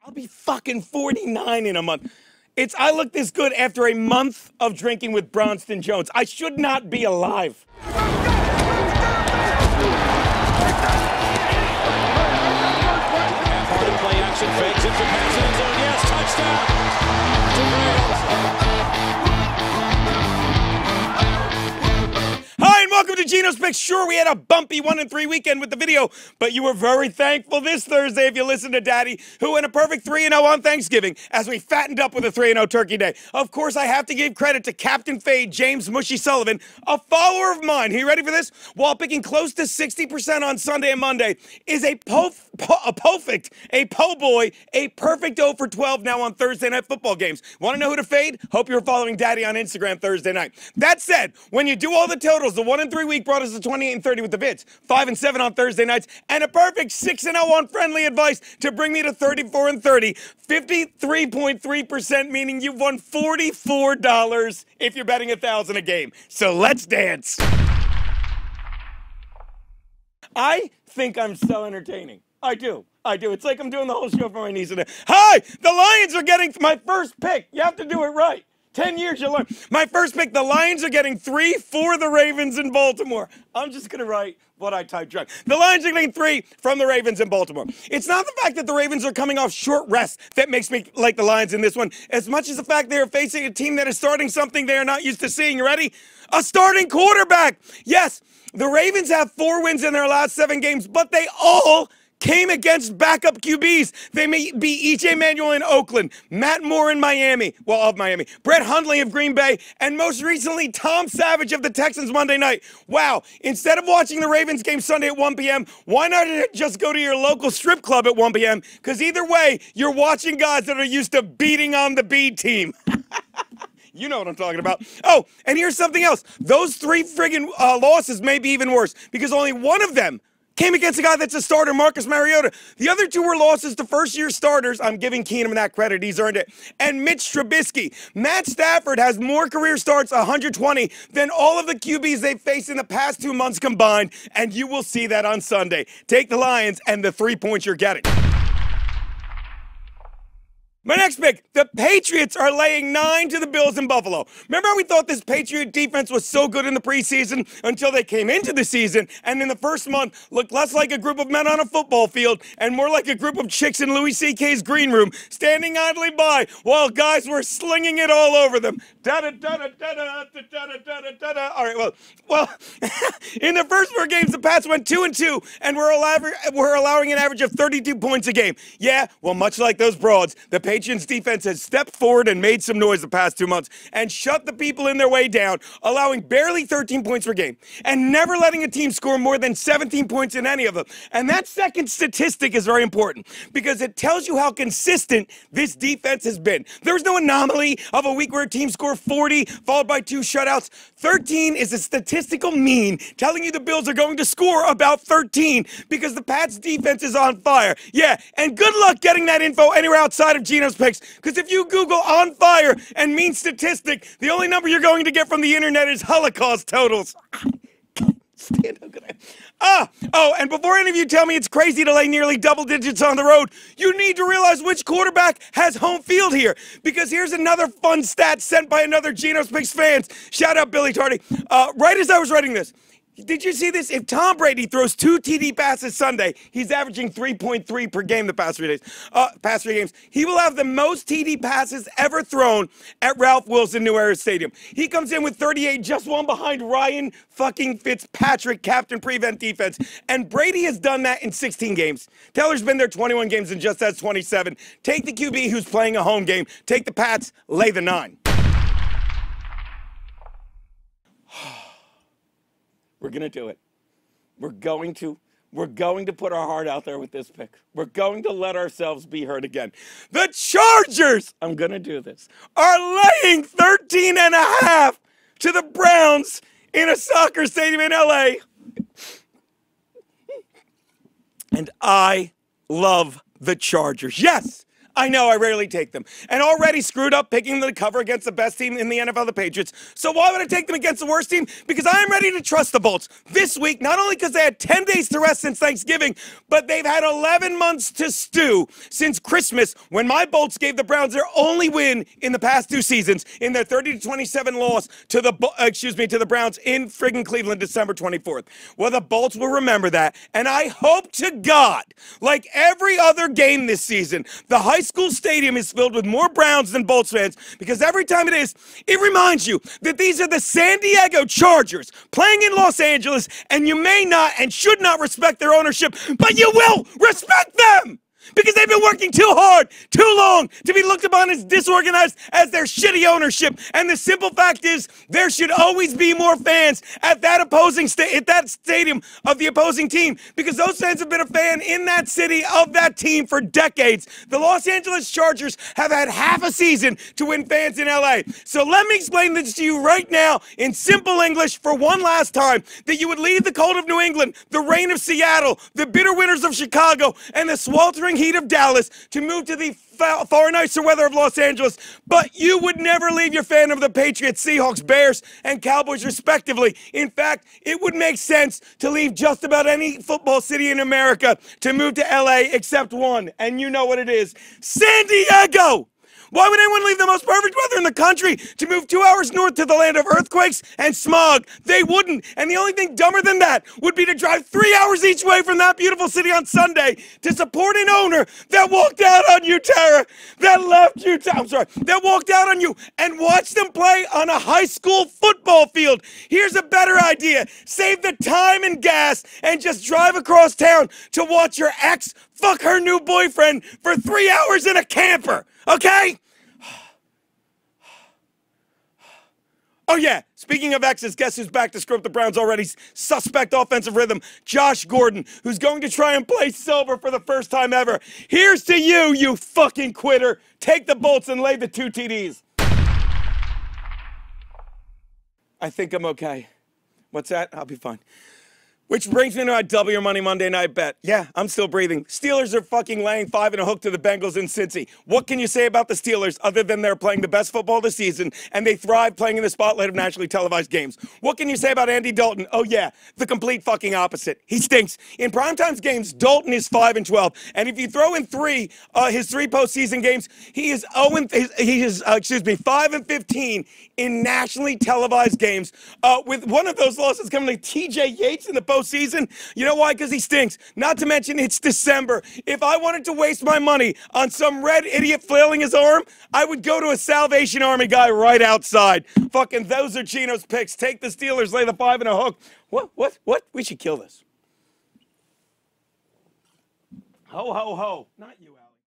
I'll be fucking 49 in a month. I look this good after a month of drinking with Bronson Jones. I should not be alive. Part of play action fakes it for pass end zone. Yes, touchdown. Hi, and welcome to Geno's Picks. Sure, we had a bumpy 1-3 weekend with the video, but you were very thankful this Thursday if you listened to Daddy, who went a perfect 3-0 on Thanksgiving as we fattened up with a 3-0 Turkey Day. Of course, I have to give credit to Captain Fade, James Mushy Sullivan, a follower of mine. Are you ready for this? While picking close to 60% on Sunday and Monday, is a po boy, a perfect 0 for 12 now on Thursday night football games. Want to know who to fade? Hope you were following Daddy on Instagram Thursday night. That said, when you do all the totals, the 1-3 week brought us to 28-30 with the vids, 5-7 on Thursday nights, and a perfect 6-0 on friendly advice to bring me to 34-30, 53.3%, meaning you've won $44 if you're betting $1,000 a game. So let's dance. I think I'm so entertaining. I do. It's like I'm doing the whole show for my niece. Hi! The Lions are getting my first pick. You have to do it right. 10 years you'll learn. My first pick, the Lions are getting 3 for the Ravens in Baltimore. I'm just going to write what I typed right. The Lions are getting 3 from the Ravens in Baltimore. It's not the fact that the Ravens are coming off short rest that makes me like the Lions in this one, as much as the fact they are facing a team that is starting something they are not used to seeing. You ready? A starting quarterback. Yes, the Ravens have 4 wins in their last 7 games, but they all came against backup QBs. They may be E.J. Manuel in Oakland, Matt Moore in Miami, of Miami, Brett Hundley of Green Bay, and most recently, Tom Savage of the Texans Monday night. Wow, instead of watching the Ravens game Sunday at 1 p.m., why not just go to your local strip club at 1 p.m.? Because either way, you're watching guys that are used to beating on the B team. You know what I'm talking about. Oh, and here's something else. Those 3 friggin' losses may be even worse, because only one of them came against a guy that's a starter, Marcus Mariota. The other 2 were losses to first-year starters. I'm giving Keenum that credit. He's earned it. And Mitch Trubisky. Matt Stafford has more career starts, 120, than all of the QBs they've faced in the past 2 months combined, and you will see that on Sunday. Take the Lions and the 3 points you're getting. My next pick, the Patriots are laying 9 to the Bills in Buffalo. Remember how we thought this Patriot defense was so good in the preseason until they came into the season and in the first month looked less like a group of men on a football field and more like a group of chicks in Louis C.K.'s green room standing idly by while guys were slinging it all over them. All right, well, in the first 4 games, the Pats went 2-2 and we're allowing an average of 32 points a game. Yeah, well, much like those broads, the Patriots defense has stepped forward and made some noise the past 2 months and shut the people in their way down, allowing barely 13 points per game and never letting a team score more than 17 points in any of them. And that second statistic is very important because it tells you how consistent this defense has been. There's no anomaly of a week where a team scored 40 followed by 2 shutouts. 13 is a statistical mean telling you the Bills are going to score about 13 because the Pats defense is on fire. Yeah, and good luck getting that info anywhere outside of Geno's Picks, because if you Google on fire and mean statistic, the only number you're going to get from the internet is Holocaust totals. Oh, and before any of you tell me it's crazy to lay nearly double digits on the road, you need to realize which quarterback has home field here, because here's another fun stat sent by another Geno's Picks fans. Shout out Billy Tardy. Right as I was writing this, did you see this? If Tom Brady throws 2 TD passes Sunday, he's averaging 3.3 per game the past 3 days. Past 3 games. He will have the most TD passes ever thrown at Ralph Wilson New Era Stadium. He comes in with 38, just one behind Ryan fucking Fitzpatrick, captain prevent defense. And Brady has done that in 16 games. Taylor's been there 21 games and just has 27. Take the QB who's playing a home game. Take the Pats, lay the 9. We're going to do it. We're going to put our heart out there with this pick. We're going to let ourselves be heard again. The Chargers, I'm going to do this, are laying 13.5 to the Browns in a soccer stadium in L.A. And I love the Chargers. Yes, I know I rarely take them. And already screwed up picking them to cover against the best team in the NFL, the Patriots. So why would I take them against the worst team? Because I am ready to trust the Bolts this week, not only because they had 10 days to rest since Thanksgiving, but they've had 11 months to stew since Christmas, when my Bolts gave the Browns their only win in the past 2 seasons in their 30-27 loss to the Browns in friggin' Cleveland, December 24th. Well, the Bolts will remember that, and I hope to God, like every other game this season, the high school stadium is filled with more Browns than Bolts fans, because every time it is, it reminds you that these are the San Diego Chargers playing in Los Angeles, and you may not and should not respect their ownership, but you will respect them! Because they've been working too hard, too long, to be looked upon as disorganized as their shitty ownership. And the simple fact is, there should always be more fans at that stadium of the opposing team, because those fans have been a fan in that city of that team for decades. The Los Angeles Chargers have had half a season to win fans in LA. So let me explain this to you right now in simple English for one last time, that you would leave the cold of New England, the rain of Seattle, the bitter winters of Chicago, and the sweltering heat of Dallas to move to the far nicer weather of Los Angeles, but you would never leave your fan of the Patriots, Seahawks, Bears, and Cowboys respectively. In fact, it would make sense to leave just about any football city in America to move to LA except one, and you know what it is: San Diego! Why would anyone leave the most perfect weather in the country to move 2 hours north to the land of earthquakes and smog? They wouldn't. And the only thing dumber than that would be to drive 3 hours each way from that beautiful city on Sunday to support an owner that walked out on you, Tara, that walked out on you, and watch them play on a high school football field. Here's a better idea. Save the time and gas and just drive across town to watch your ex fuck her new boyfriend for 3 hours in a camper. Okay? Oh yeah, speaking of exes, guess who's back to screw up the Browns already? Suspect offensive rhythm, Josh Gordon, who's going to try and play sober for the first time ever. Here's to you, you fucking quitter. Take the Bolts and lay the 2 TDs. I think I'm okay. What's that? I'll be fine. Which brings me to my W Money Monday Night Bet. Yeah, I'm still breathing. Steelers are fucking laying 5 and a hook to the Bengals in Cincy. What can you say about the Steelers other than they're playing the best football this season and they thrive playing in the spotlight of nationally televised games? What can you say about Andy Dalton? Oh yeah, the complete fucking opposite. He stinks. In primetime games, Dalton is 5 and 12, and if you throw in his 3 postseason games, he is 5 and 15 in nationally televised games. With one of those losses coming to T.J. Yates in the postseason. You know why? Because he stinks. Not to mention it's December. If I wanted to waste my money on some red idiot flailing his arm, I would go to a Salvation Army guy right outside. Fucking those are Geno's picks. Take the Steelers, lay the 5 and a hook. What? We should kill this. Ho, ho, ho. Not you,